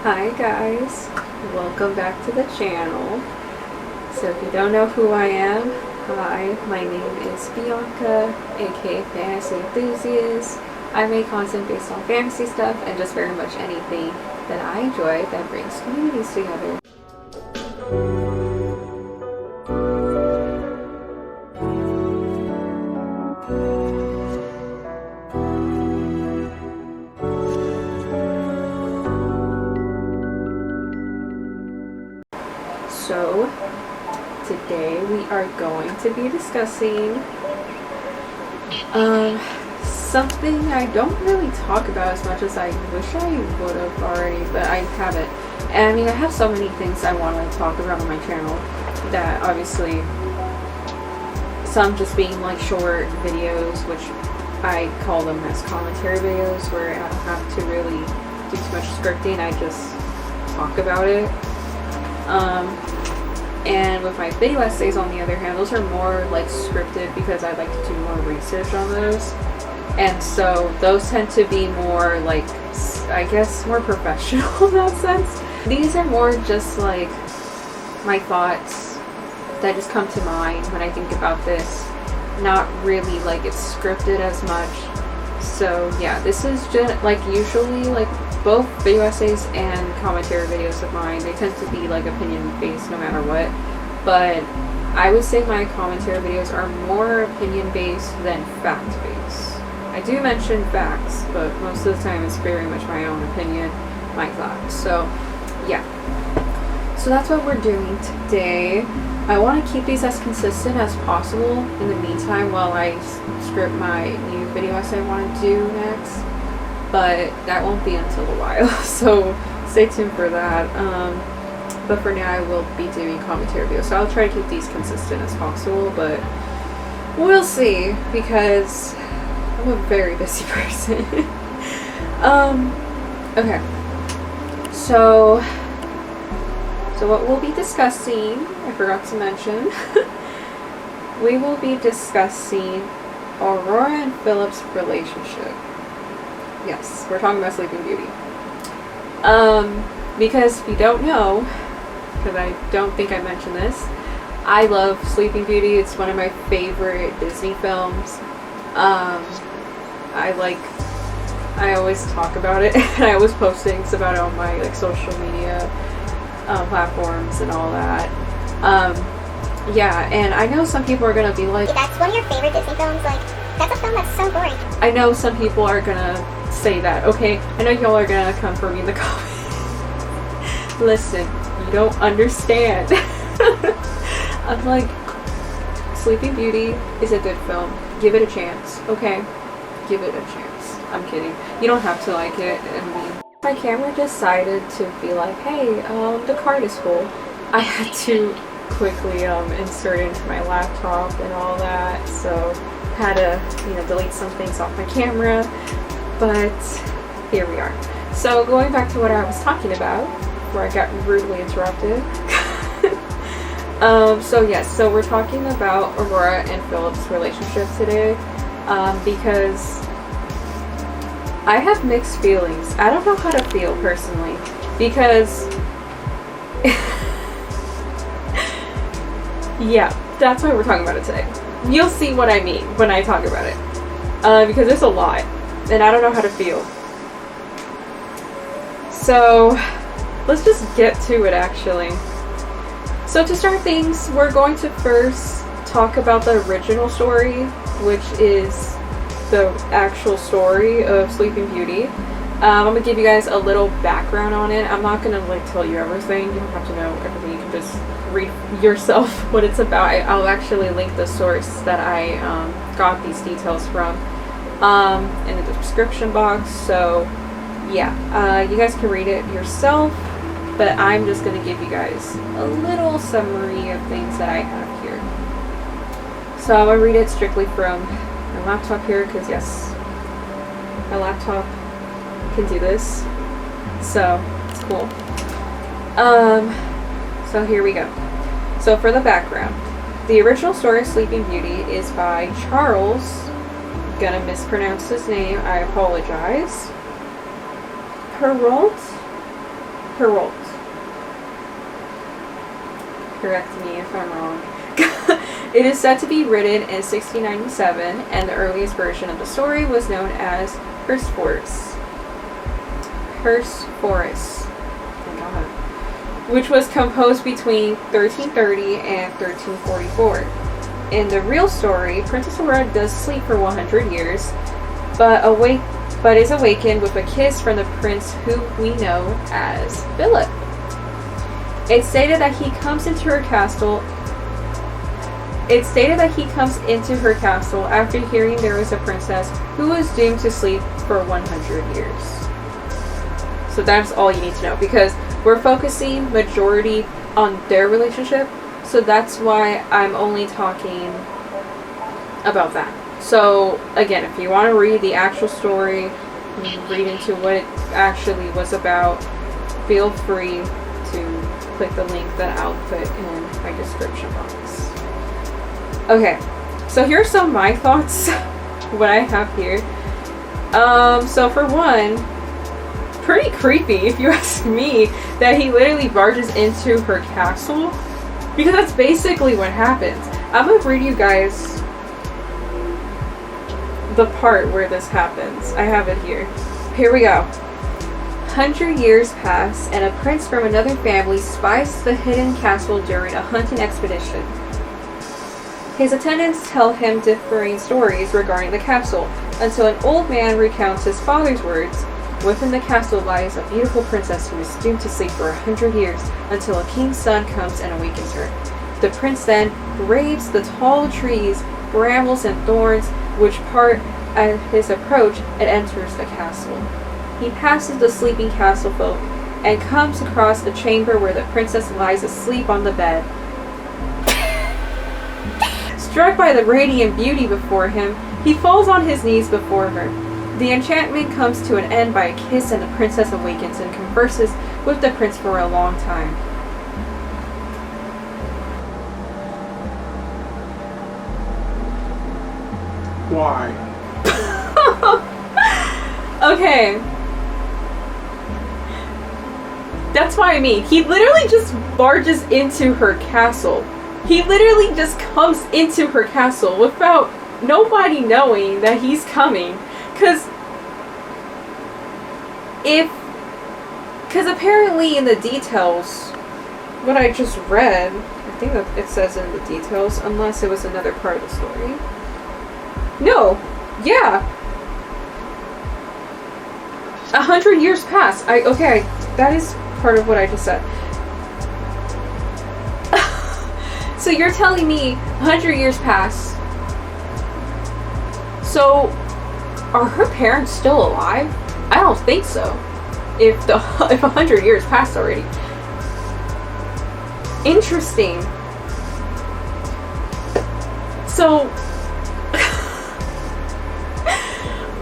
Hi guys, welcome back to the channel. So if you don't know who I am, hi, my name is Bianca, aka FantasyEnthusiast. I make content based on fantasy stuff and just very much anything that I enjoy that brings communities together. So, today we are going to be discussing something I don't really talk about as much as I wish I would have already, but I haven't. And I mean, I have so many things I want to talk about on my channel that obviously some just being like short videos, which I call them as commentary videos, where I don't have to really do too much scripting, I just talk about it. And with my video essays, on the other hand, those are more like scripted because I like to do more research on those. And so those tend to be more like, I guess, more professional in that sense. These are more just like my thoughts that just come to mind when I think about this. Not really like it's scripted as much. So yeah, this is just like usually like both video essays and commentary videos of mine, they tend to be like opinion based no matter what, but I would say my commentary videos are more opinion based than fact based. I do mention facts, but most of the time it's very much my own opinion, my thoughts. So yeah, so that's what we're doing today. I want to keep these as consistent as possible in the meantime while I script my new video essay I want to do next. But that won't be until a while, so stay tuned for that. But for now I will be doing commentary videos, so I'll try to keep these consistent as possible, but we'll see, because I'm a very busy person. Okay, so what we'll be discussing, I forgot to mention, we will be discussing Aurora and Philip's relationship. Yes, we're talking about Sleeping Beauty. Because if you don't know, because I don't think I mentioned this, I love Sleeping Beauty. It's one of my favorite Disney films. I always talk about it, and I always post things about it on my like social media platforms and all that. Yeah, and I know some people are gonna be like, that's one of your favorite Disney films? Like, that's a film that's so boring. I know some people are gonna say that, okay? I know y'all are gonna come for me in the comments. Listen, you don't understand. I'm like, Sleeping Beauty is a good film. Give it a chance, okay? Give it a chance. I'm kidding. You don't have to like it. I mean, my camera decided to be like, hey, the card is full. I had to quickly insert it into my laptop and all that, so had to, you know, delete some things off my camera. But here we are. So going back to what I was talking about, where I got rudely interrupted. So yes, so we're talking about Aurora and Philip's relationship today, because I have mixed feelings. I don't know how to feel personally, because yeah, that's why we're talking about it today. You'll see what I mean when I talk about it, because there's a lot. And I don't know how to feel. So let's just get to it actually. So to start things, we're going to first talk about the original story, which is the actual story of Sleeping Beauty. I'm gonna give you guys a little background on it. I'm not gonna like tell you everything. You don't have to know everything. You can just read yourself what it's about. I'll actually link the source that I got these details from in the description box, so yeah, you guys can read it yourself, but I'm just going to give you guys a little summary of things that I have here. So I'm going to read it strictly from my laptop here, because yes, my laptop can do this, so it's cool. So here we go. So for the background, the original story of Sleeping Beauty is by Charles, gonna mispronounce his name, I apologize, Perrault, Herald. Correct me if I'm wrong. It is said to be written in 1697, and the earliest version of the story was known as Persephorus, which was composed between 1330 and 1344. In the real story, Princess Aurora does sleep for 100 years, but is awakened with a kiss from the prince who we know as Philip. It's stated that he comes into her castle after hearing there was a princess who was doomed to sleep for 100 years. So that's all you need to know, because we're focusing majority on their relationship, so that's why I'm only talking about that. So again, if you want to read the actual story, read into what it actually was about, feel free to click the link that I'll put in my description box. Okay, so here's some of my thoughts, what I have here. So for one, pretty creepy if you ask me, that he literally barges into her castle, because that's basically what happens. I'm gonna read you guys the part where this happens. I have it here. Here we go. 100 years pass, and a prince from another family spies the hidden castle during a hunting expedition. His attendants tell him differing stories regarding the castle, until an old man recounts his father's words. Within the castle lies a beautiful princess who is doomed to sleep for 100 years, until a king's son comes and awakens her. The prince then braves the tall trees, brambles, and thorns, which part at his approach, and enters the castle. He passes the sleeping castle folk, and comes across a chamber where the princess lies asleep on the bed. Struck by the radiant beauty before him, he falls on his knees before her. The enchantment comes to an end by a kiss, and the princess awakens and converses with the prince for a long time. Why? Okay. That's what I mean. He literally just barges into her castle. He literally just comes into her castle without nobody knowing that he's coming. Because apparently in the details, what I just read, I think that it says in the details, unless it was another part of the story. No, yeah. 100 years pass. Okay, that is part of what I just said. So you're telling me 100 years pass. So are her parents still alive? I don't think so. If 100 years passed already. Interesting. So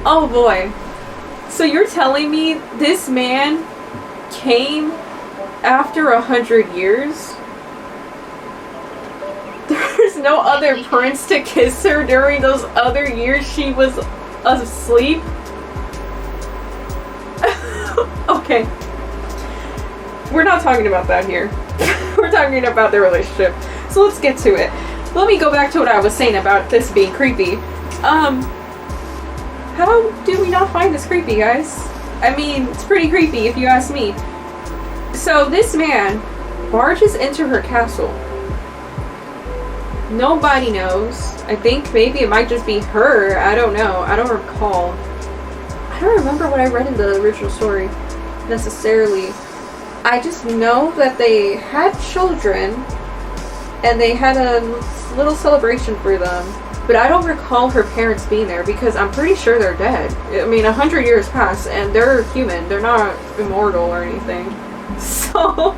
oh boy. So you're telling me this man came after 100 years? There's no other prince to kiss her during those other years she was asleep? Okay. We're not talking about that here. We're talking about their relationship. So let's get to it. Let me go back to what I was saying about this being creepy. How do we not find this creepy, guys? I mean, it's pretty creepy if you ask me. So this man barges into her castle. Nobody knows. I think maybe it might just be her. I don't know. I don't recall. I don't remember what I read in the original story necessarily. I just know that they had children and they had a little celebration for them. But I don't recall her parents being there because I'm pretty sure they're dead. I mean, 100 years pass and they're human. They're not immortal or anything. So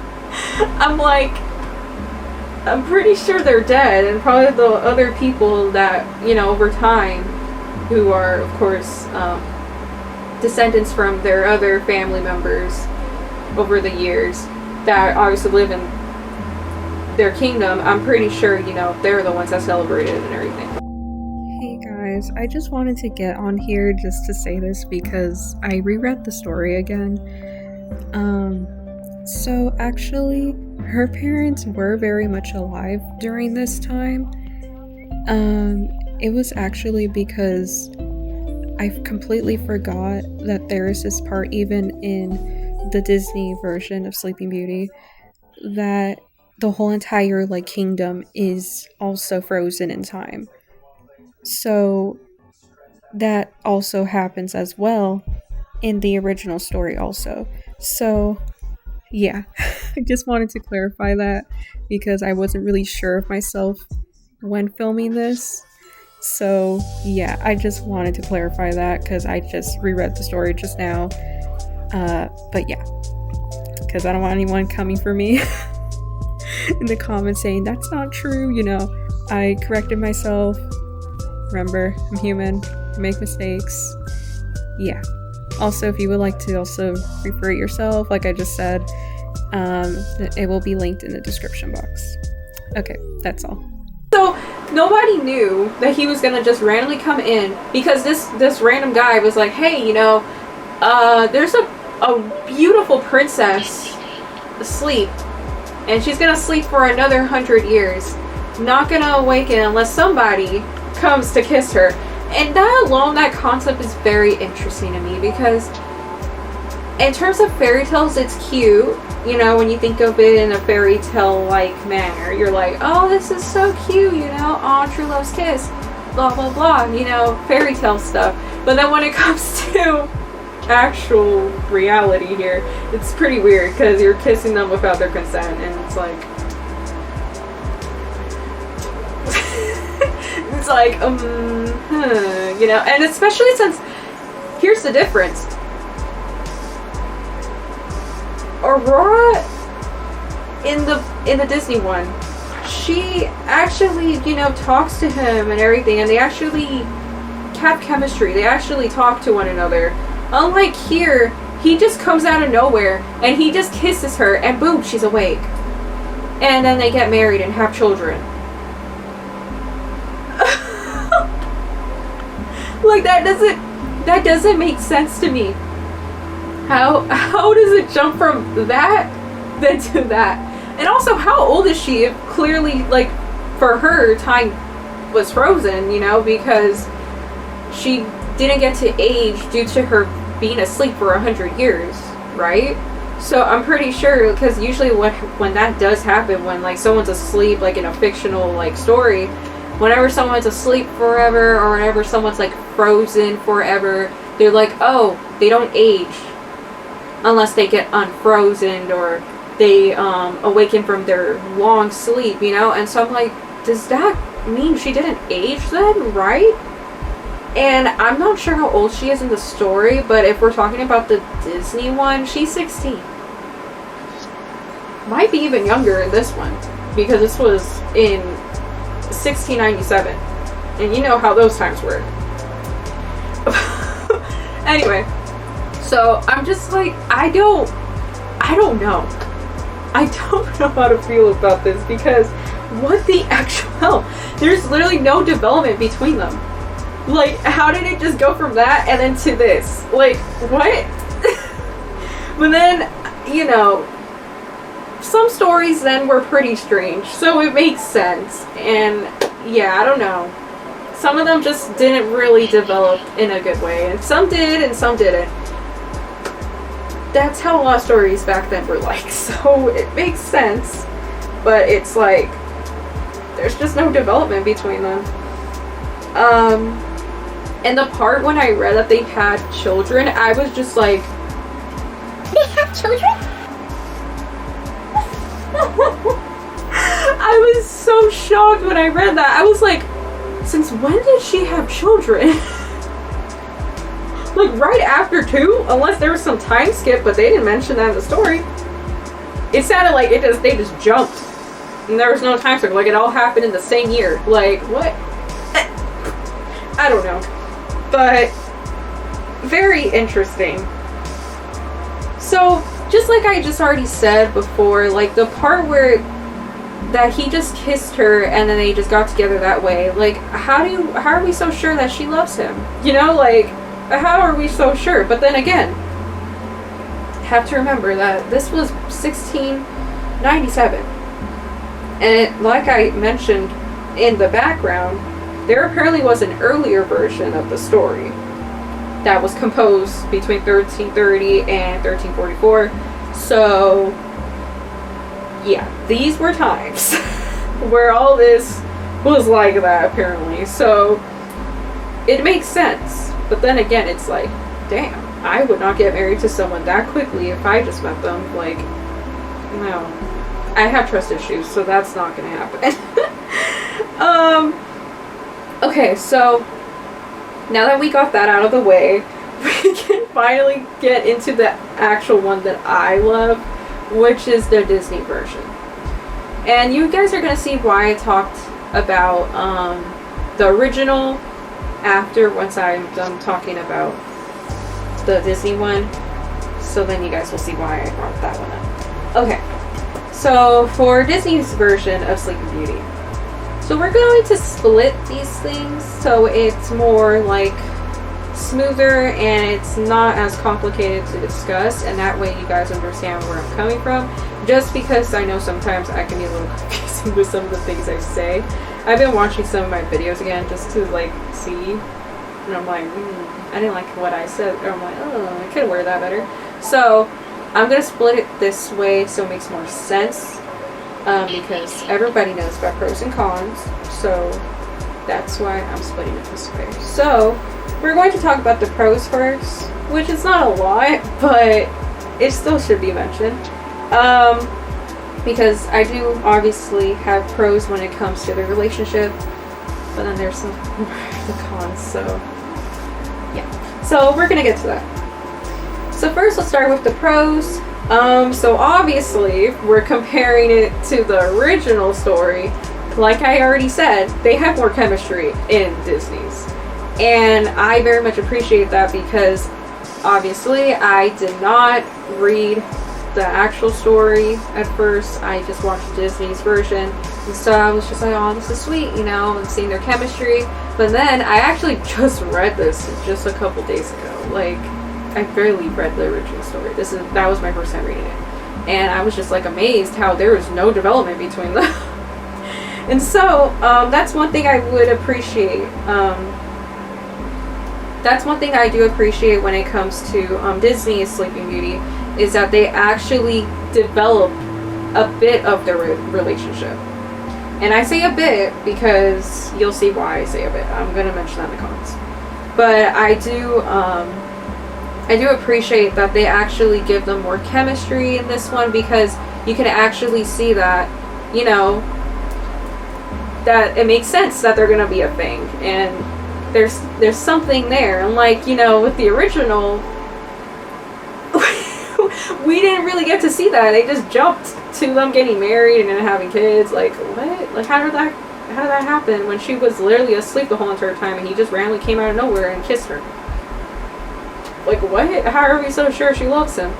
I'm pretty sure they're dead, and probably the other people that, you know, over time, who are, of course, descendants from their other family members over the years that obviously live in their kingdom, I'm pretty sure, you know, they're the ones that celebrated and everything. Hey guys, I just wanted to get on here just to say this because I reread the story again. So actually, her parents were very much alive during this time. It was actually because I completely forgot that there is this part even in the Disney version of Sleeping Beauty that the whole entire like kingdom is also frozen in time. So that also happens as well in the original story also. So yeah, I just wanted to clarify that because I wasn't really sure of myself when filming this. So yeah, I just wanted to clarify that because I just reread the story just now. But yeah, because I don't want anyone coming for me in the comments saying that's not true. You know, I corrected myself. Remember, I'm human, I make mistakes. Yeah. Also, if you would like to also refer it yourself, like I just said, it will be linked in the description box. Okay, that's all. So nobody knew that he was gonna just randomly come in because this random guy was like, hey, you know, there's a beautiful princess asleep, and she's gonna sleep for another 100 years, not gonna awaken unless somebody comes to kiss her. And that alone, that concept is very interesting to me because in terms of fairy tales, it's cute. You know, when you think of it in a fairy tale-like manner, you're like, oh, this is so cute, you know, oh, true love's kiss, blah, blah, blah, you know, fairy tale stuff. But then when it comes to actual reality here, it's pretty weird because you're kissing them without their consent, and it's like, it's like, you know, and especially since, here's the difference. Aurora in the Disney one, she actually, you know, talks to him and everything, and they actually have chemistry. They actually talk to one another. Unlike here, he just comes out of nowhere and he just kisses her and boom, she's awake. And then they get married and have children. Like that doesn't make sense to me. How does it jump from that then to that? And also, how old is she if clearly, like, for her, time was frozen, you know, because she didn't get to age due to her being asleep for 100 years, right? So I'm pretty sure, because usually when that does happen, when like someone's asleep, like in a fictional like story, whenever someone's asleep forever or whenever someone's like frozen forever, they're like, oh, they don't age unless they get unfrozen or they awaken from their long sleep, you know? And so I'm like, does that mean she didn't age then, right? And I'm not sure how old she is in the story, but if we're talking about the Disney one, she's 16. Might be even younger in this one, because this was in 1697. And you know how those times were. Anyway, so I'm just like, I don't know. I don't know how to feel about this, because what the actual hell? There's literally no development between them. Like, how did it just go from that and then to this? Like, what? But then, you know, some stories then were pretty strange, so it makes sense. And yeah, I don't know. Some of them just didn't really develop in a good way, and some did and some didn't. That's how a lot of stories back then were like, so it makes sense, but it's like there's just no development between them. And the part when I read that they had children, I was just like, They have children? I was so shocked when I read that. I was like, since when did she have children? Like right after 2? Unless there was some time skip, but they didn't mention that in the story. It sounded like they just jumped. And there was no time skip. Like it all happened in the same year. Like, what? I don't know. But very interesting. So, just like I just already said before, like the part where that he just kissed her and then they just got together that way, like how are we so sure that she loves him? You know, like how are we so sure? But then again, have to remember that this was 1697. And like I mentioned in the background, there apparently was an earlier version of the story that was composed between 1330 and 1344. So, yeah, these were times where all this was like that, apparently. So, it makes sense. But then again, it's like, damn, I would not get married to someone that quickly if I just met them. Like, no. I have trust issues, so that's not gonna happen. Okay, so now that we got that out of the way, we can finally get into the actual one that I love, which is the Disney version. And you guys are gonna see why I talked about the original once I'm done talking about the Disney one. So then you guys will see why I brought that one up. Okay, so for Disney's version of Sleeping Beauty, so we're going to split these things so it's more like smoother and it's not as complicated to discuss, and that way you guys understand where I'm coming from, just because I know sometimes I can be a little confusing with some of the things I say. I've been watching some of my videos again just to like see, and I'm like, I didn't like what I said, or I'm like, oh, I could wear that better. So I'm gonna split it this way so it makes more sense, because everybody knows about pros and cons, so that's why I'm splitting it this way. So we're going to talk about the pros first, which is not a lot, but it still should be mentioned, because I do obviously have pros when it comes to the relationship, but then there's some the cons, so yeah. So we're gonna get to that. So first, let's start with the pros. So obviously, we're comparing it to the original story. Like I already said, they have more chemistry in Disney's. And I very much appreciate that because obviously I did not read the actual story at first. I just watched Disney's version. And so I was just like, oh, this is sweet, you know, and seeing their chemistry. But then I actually just read this just a couple days ago. Like, I barely read the original story. That was my first time reading it. And I was just like amazed how there was no development between them. And so, that's one thing I would appreciate. That's one thing I do appreciate when it comes to Disney's Sleeping Beauty, is that they actually develop a bit of their relationship. And I say a bit because you'll see why I say a bit. I'm going to mention that in the cons. But I do appreciate that they actually give them more chemistry in this one, because you can actually see that, you know, that it makes sense that they're going to be a thing. And there's something there. And like, you know, with the original, we didn't really get to see that. They just jumped to them getting married and then having kids. Like, what? Like, how did that happen when she was literally asleep the whole entire time and he just randomly came out of nowhere and kissed her? Like, what? How are we so sure she loves him?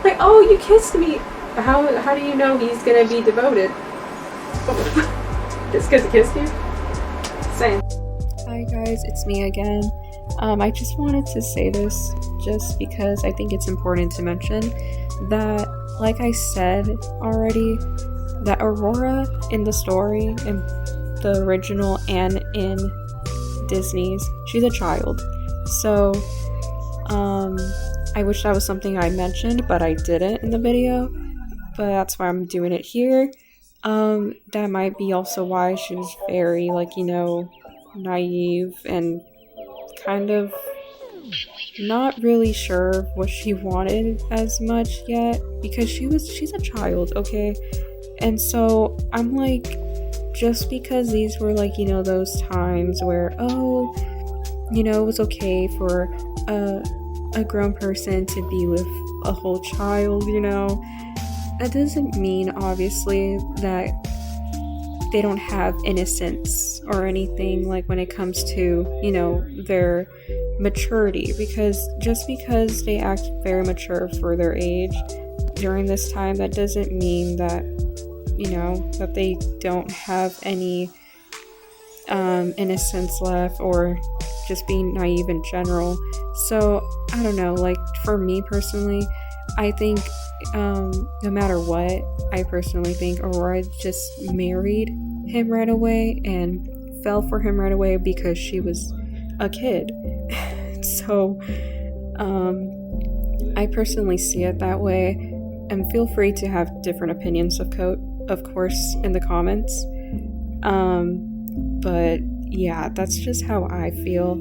Like, oh, you kissed me. How do you know he's gonna be devoted? Just because he kissed you? Same. Hi guys, it's me again. I just wanted to say this just because I think it's important to mention that, like I said already, that Aurora in the story, in the original and in Disney's, she's a child. So, I wish that was something I mentioned, but I didn't in the video. But that's why I'm doing it here. That might be also why she was very, like, you know, naive and kind of not really sure what she wanted as much yet, because she's a child, okay? And so I'm like, just because these were, like, you know, those times where, oh, you know, it was okay for a grown person to be with a whole child, you know, that doesn't mean, obviously, that they don't have innocence or anything, like, when it comes to, you know, their maturity, because just because they act very mature for their age during this time, that doesn't mean that, you know, that they don't have any innocence left, or just being naive in general. So I don't know, like, for me personally, I think no matter what, I personally think Aurora just married him right away and fell for him right away because she was a kid. So I personally see it that way, and feel free to have different opinions of course in the comments. But yeah, that's just how I feel.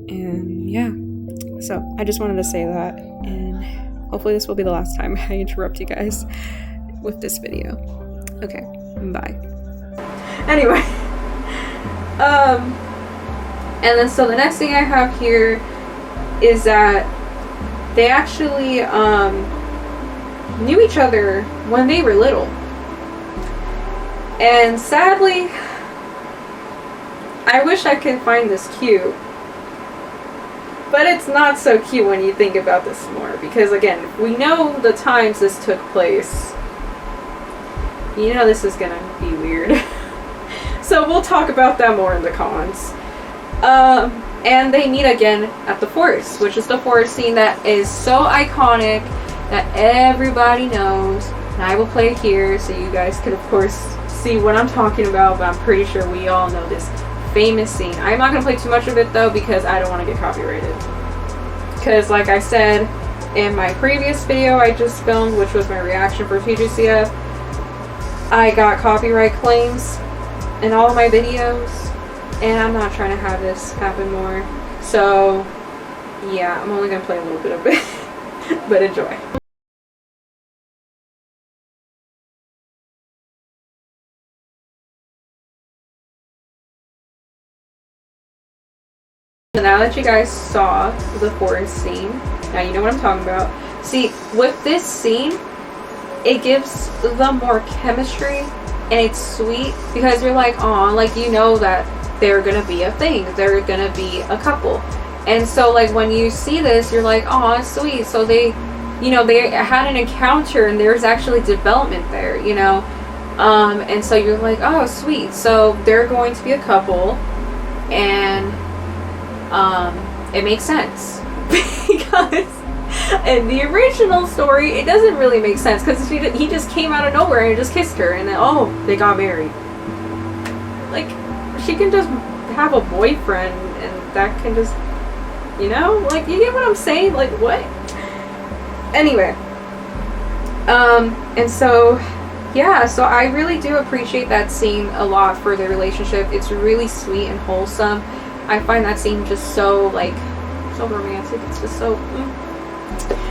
And yeah, so I just wanted to say that, and hopefully this will be the last time I interrupt you guys with this video. Okay, bye. Anyway, and then so the next thing I have here is that they actually knew each other when they were little. And sadly, I wish I could find this cute. But it's not so cute when you think about this more. Because again, we know the times this took place. You know this is gonna be weird. So we'll talk about that more in the cons. And they meet again at the forest, which is the forest scene that is so iconic that everybody knows. And I will play it here so you guys can of course see what I'm talking about, but I'm pretty sure we all know this famous scene. I'm not going to play too much of it though because I don't want to get copyrighted. Because like I said in my previous video I just filmed, which was my reaction for TGCF, I got copyright claims in all of my videos, and I'm not trying to have this happen more. So yeah, I'm only going to play a little bit of it, but enjoy. So now that you guys saw the forest scene, now you know what I'm talking about. See, with this scene, it gives them more chemistry, and it's sweet because you're like, aw, like you know that they're gonna be a thing, they're gonna be a couple. And so like when you see this, you're like, aw, sweet. So they, you know, they had an encounter and there's actually development there, you know. And so you're like, oh, sweet. So they're going to be a couple, and it makes sense because in the original story it doesn't really make sense because he just came out of nowhere and just kissed her and then oh, they got married. Like, she can just have a boyfriend and that can just, you know, like, you get what I'm saying? Like, what? Anyway, and so yeah, so I really do appreciate that scene a lot for their relationship. It's really sweet and wholesome. I find that scene just so, like, so romantic. It's just so,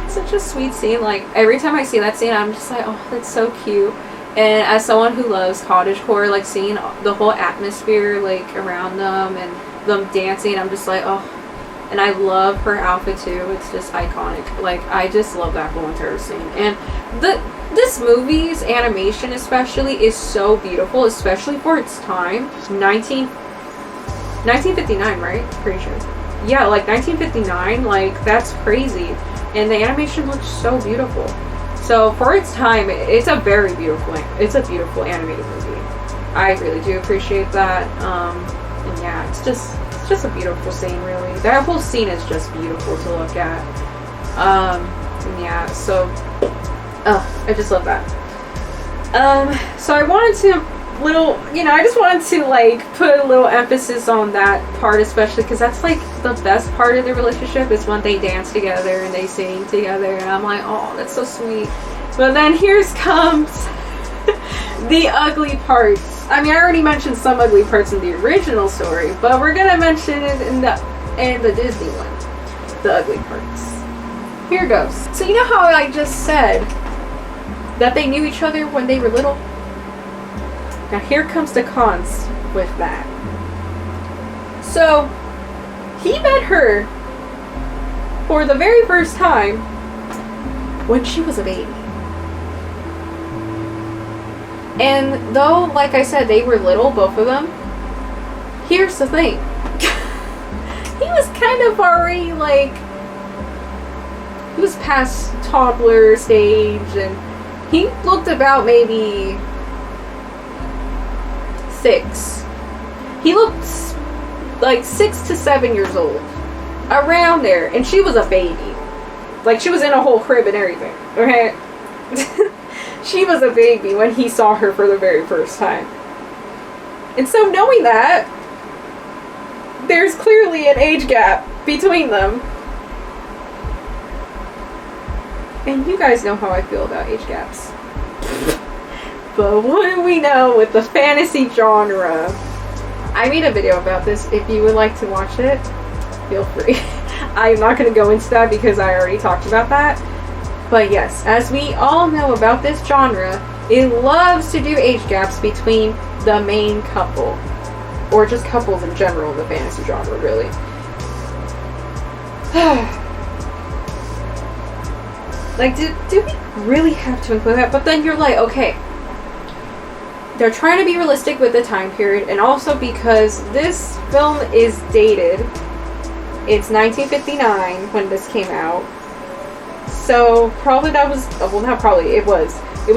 such a sweet scene. Like, every time I see that scene, I'm just like, oh, that's so cute. And as someone who loves cottagecore, like, seeing the whole atmosphere, like, around them and them dancing, I'm just like, oh. And I love her outfit, too. It's just iconic. Like, I just love that whole entire scene. And this movie's animation, especially, is so beautiful, especially for its time. 1959, right? Pretty sure. Yeah, like 1959, like that's crazy. And the animation looks so beautiful. So for its time, it's a very beautiful, it's a beautiful animated movie. I really do appreciate that. And yeah, it's just a beautiful scene, really. That whole scene is just beautiful to look at. And yeah, so I just love that. So I wanted to I just wanted to like put a little emphasis on that part, especially because that's like the best part of the relationship is when they dance together and they sing together, and I'm like, oh, that's so sweet. But then comes the ugly parts. I mean, I already mentioned some ugly parts in the original story, but we're gonna mention it in the Disney one, the ugly parts. Here goes. So you know how I just said that they knew each other when they were little? Now here comes the cons with that. So, he met her for the very first time when she was a baby. And though, like I said, they were little, both of them, here's the thing. He was kind of already, like, he was past toddler stage, and he looked about maybe 6. He looked like 6 to 7 years old, around there, and she was a baby. Like, she was in a whole crib and everything, okay? She was a baby when he saw her for the very first time. And so knowing that, there's clearly an age gap between them. And you guys know how I feel about age gaps. But what do we know with the fantasy genre? I made a video about this. If you would like to watch it, feel free. I'm not going to go into that because I already talked about that. But yes, as we all know about this genre, it loves to do age gaps between the main couple. Or just couples in general in the fantasy genre, really. Like, do we really have to include that? But then you're like, okay, they're trying to be realistic with the time period, and also because this film is dated. It's 1959 when this came out. So probably that was, well, not probably, it was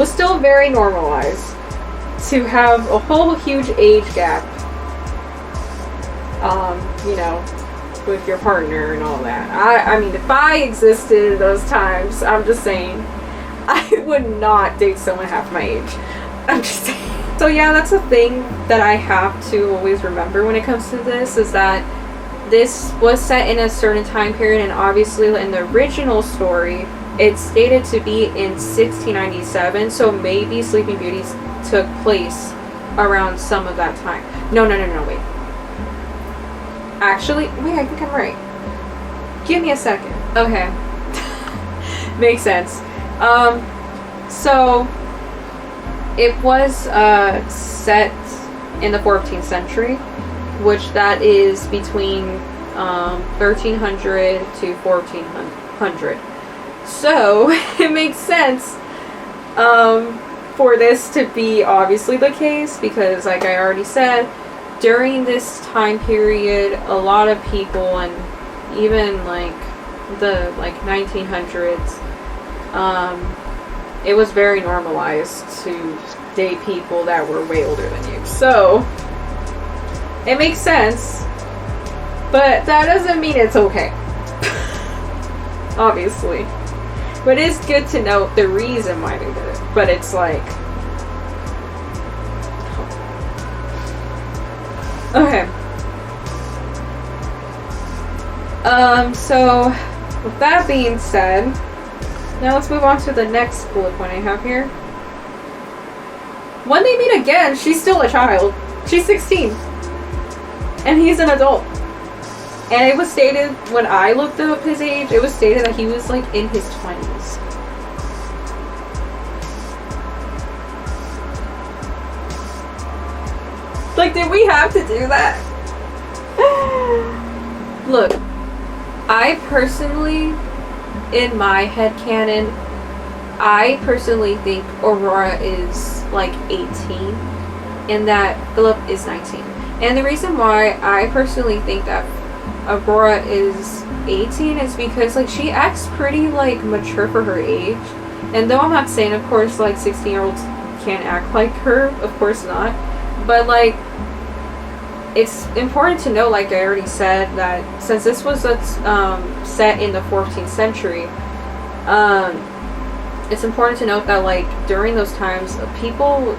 still very normalized to have a whole huge age gap, you know, with your partner and all that. I mean, if I existed in those times, I'm just saying, I would not date someone half my age. I'm just saying. So yeah, that's a thing that I have to always remember when it comes to this, is that this was set in a certain time period, and obviously in the original story, it's stated to be in 1697, so maybe Sleeping Beauty took place around some of that time. No, wait. Actually, wait, I think I'm right. Give me a second. Okay. Makes sense. So, it was set in the 14th century, which that is between 1300 to 1400. So, it makes sense for this to be obviously the case, because like I already said, during this time period, a lot of people, and even like the 1900s, it was very normalized to date people that were way older than you. So, it makes sense, but that doesn't mean it's okay. Obviously. But it's good to note the reason why they did it. But it's like... Okay. So, with that being said, now let's move on to the next bullet point I have here. When they meet again, she's still a child. She's 16. And he's an adult. And it was stated, when I looked up his age, it was stated that he was like in his 20s. Like, did we have to do that? Look, I personally, in my headcanon, I personally think Aurora is like 18 and that Philip is 19. And the reason why I personally think that Aurora is 18 is because like she acts pretty like mature for her age. And though I'm not saying of course like 16-year-olds can't act like her, of course not. But like it's important to know, like I already said, that since this was set in the 14th century, it's important to note that like during those times people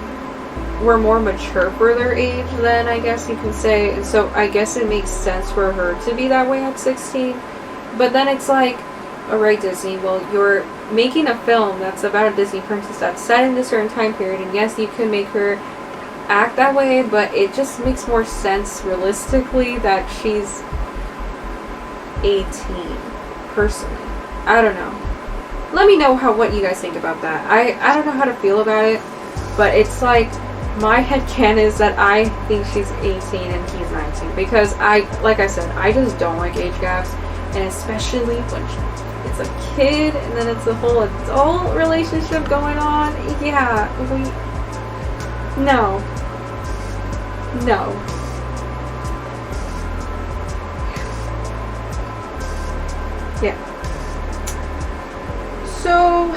were more mature for their age than, I guess you can say, and so I guess it makes sense for her to be that way at 16. But then it's like, alright Disney, well you're making a film that's about a Disney princess that's set in a certain time period, and yes, you can make her act that way, but it just makes more sense realistically that she's 18, personally. I don't know. Let me know what you guys think about that. I don't know how to feel about it, but it's like, my headcanon is that I think she's 18 and he's 19, because like I said, I just don't like age gaps, and especially when it's a kid and then it's a whole adult relationship going on. Yeah, no. Yeah. So,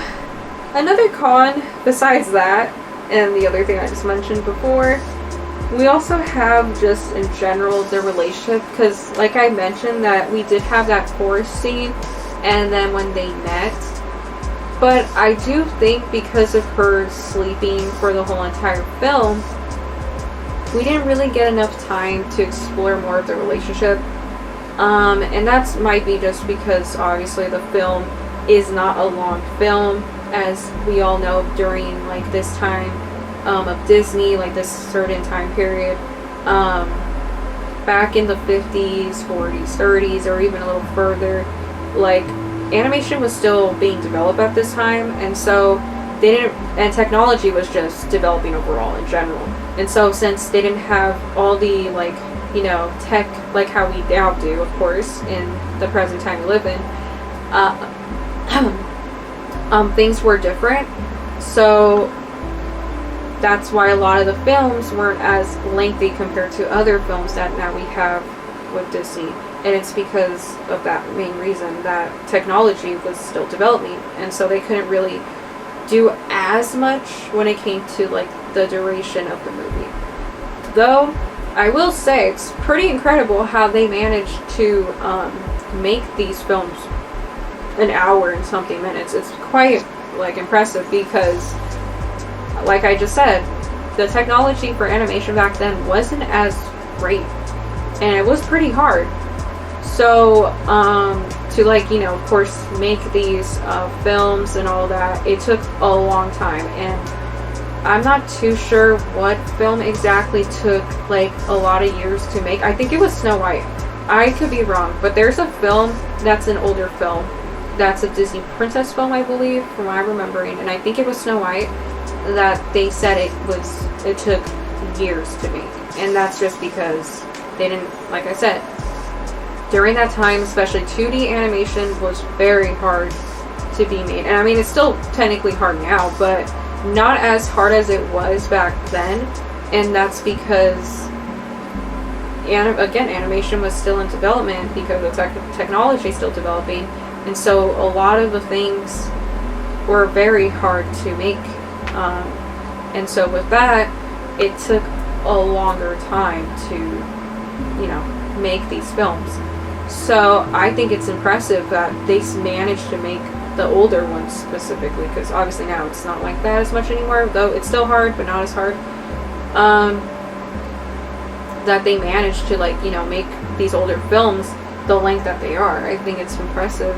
another con besides that, and the other thing I just mentioned before, we also have just in general the relationship, because like I mentioned that we did have that forest scene and then when they met. But I do think because of her sleeping for the whole entire film, we didn't really get enough time to explore more of the relationship. And that might be just because obviously the film is not a long film, as we all know during like this time of Disney, like this certain time period. Back in the 50s, 40s, 30s, or even a little further, like animation was still being developed at this time, and so they didn't, and technology was just developing overall in general. And so since they didn't have all the like, you know, tech like how we now do, of course, in the present time we live in, things were different. So that's why a lot of the films weren't as lengthy compared to other films that now we have with Disney. And it's because of that main reason, that technology was still developing, and so they couldn't really do as much when it came to like the duration of the movie. Though I will say it's pretty incredible how they managed to make these films an hour and something minutes. It's quite like impressive because, like I just said, the technology for animation back then wasn't as great, and it was pretty hard. So to like, you know, of course make these films and all that, it took a long time, and I'm not too sure what film exactly took like a lot of years to make. I think it was Snow White. I could be wrong, but there's a film that's an older film that's a Disney princess film, I believe, from what I'm remembering, and I think it was Snow White, that they said it took years to make. And that's just because they didn't, like I said, during that time, especially 2D animation was very hard to be made. And I mean, it's still technically hard now, but not as hard as it was back then. And that's because, again, animation was still in development because the technology is still developing. And so a lot of the things were very hard to make. And so with that, it took a longer time to, you know, make these films. So I think it's impressive that they managed to make the older ones specifically, because obviously now it's not like that as much anymore, though it's still hard, but not as hard. That they managed to, like, you know, make these older films the length that they are. I think it's impressive.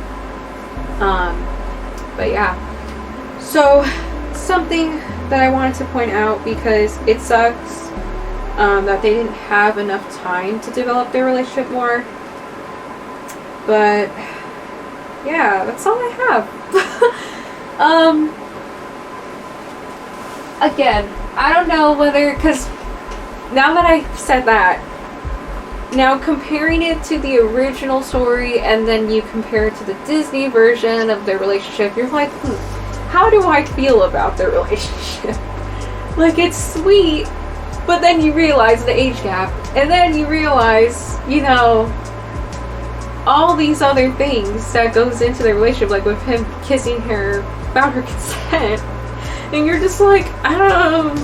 But yeah. So something that I wanted to point out, because it sucks that they didn't have enough time to develop their relationship more. But yeah, that's all I have. Again, I don't know whether, because now that I've said that, now comparing it to the original story and then you compare it to the Disney version of their relationship, you're like, how do I feel about their relationship? Like, it's sweet, but then you realize the age gap, and then you realize, you know, all these other things that goes into their relationship, like with him kissing her without her consent, and you're just like, I don't know,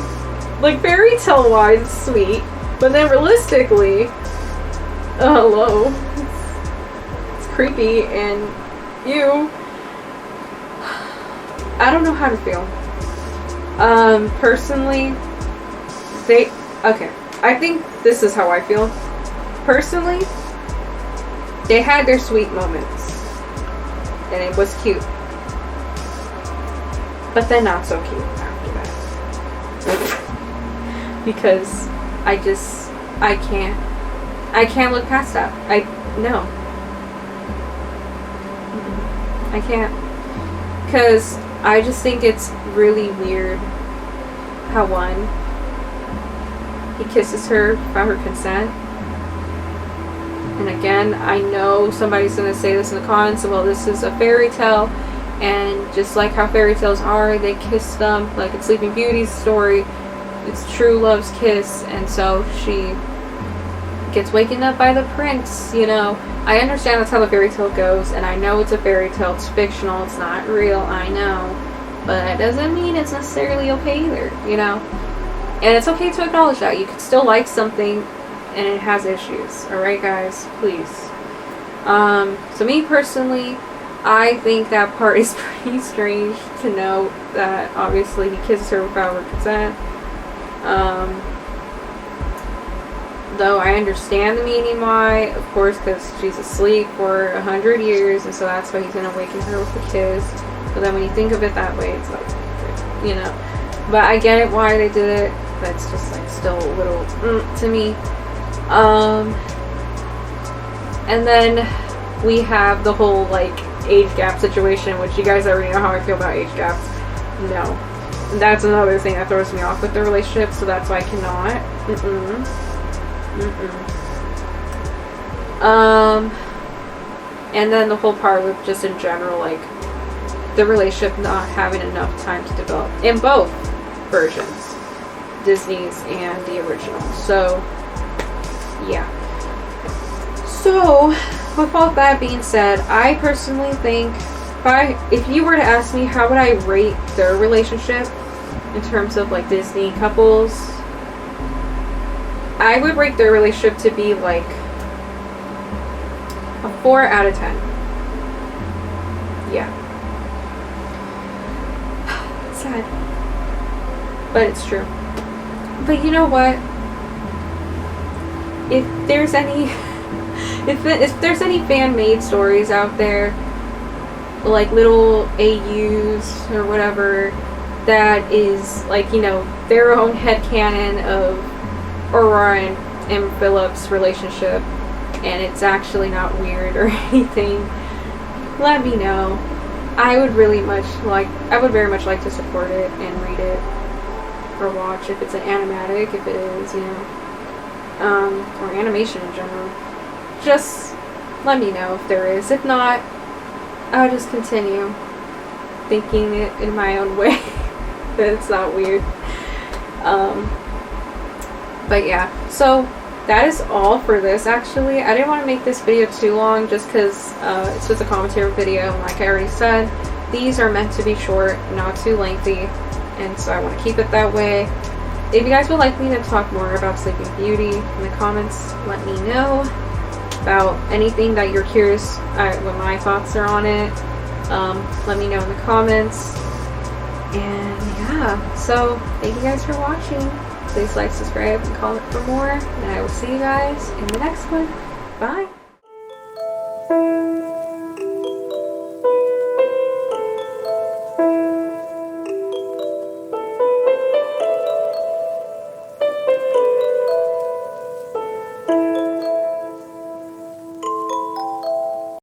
like, fairy tale wise it's sweet, but then realistically, hello, it's creepy, and I don't know how to feel. Personally, I think this is how I feel. Personally, they had their sweet moments, and it was cute. But then not so cute after that. Because I can't look past that. No. I can't. Because I just think it's really weird how, one, he kisses her without her consent. And again, I know somebody's going to say this in the comments, well, this is a fairy tale, and just like how fairy tales are, they kiss them, like in Sleeping Beauty's story, it's true love's kiss, and so she gets waken up by the prince, you know. I understand that's how the fairy tale goes, and I know it's a fairy tale, it's fictional, it's not real, I know, but that doesn't mean it's necessarily okay either, you know. And it's okay to acknowledge that. You can still like something and it has issues, alright guys, please. So me personally, I think that part is pretty strange to note that obviously he kisses her without her consent. Though I understand the meaning why, of course, because she's asleep for 100 years, and so that's why he's gonna awaken her with a kiss. But then when you think of it that way, it's like, you know. But I get it why they did it. That's just like still a little to me. And then we have the whole like age gap situation, which you guys already know how I feel about age gaps. No, that's another thing that throws me off with the relationship. So that's why I cannot. And then the whole part with just in general, like the relationship not having enough time to develop in both versions, Disney's and the original. So yeah. So with all that being said, I personally think if you were to ask me how would I rate their relationship in terms of like Disney couples, I would rate their relationship to be like a 4 out of 10. Yeah. Sad. But it's true. But you know what? If there's any if there's any fan-made stories out there, like little AUs or whatever, that is like, you know, their own headcanon of Aurora and Philip's relationship, and it's actually not weird or anything, let me know. I would very much like to support it and read it or watch if it's an animatic, if it is, you know, or animation in general. Just let me know if there is. If not, I'll just continue thinking it in my own way. That it's not weird. But yeah, so that is all for this. Actually, I didn't want to make this video too long just because it's just a commentary video, and like I already said, these are meant to be short, not too lengthy, and so I want to keep it that way. If you guys would like me to talk more about Sleeping Beauty in the comments, let me know about anything that you're curious what my thoughts are on it. Let me know in the comments. And yeah, so thank you guys for watching. Please like, subscribe, and comment for more, and I will see you guys in the next one. Bye!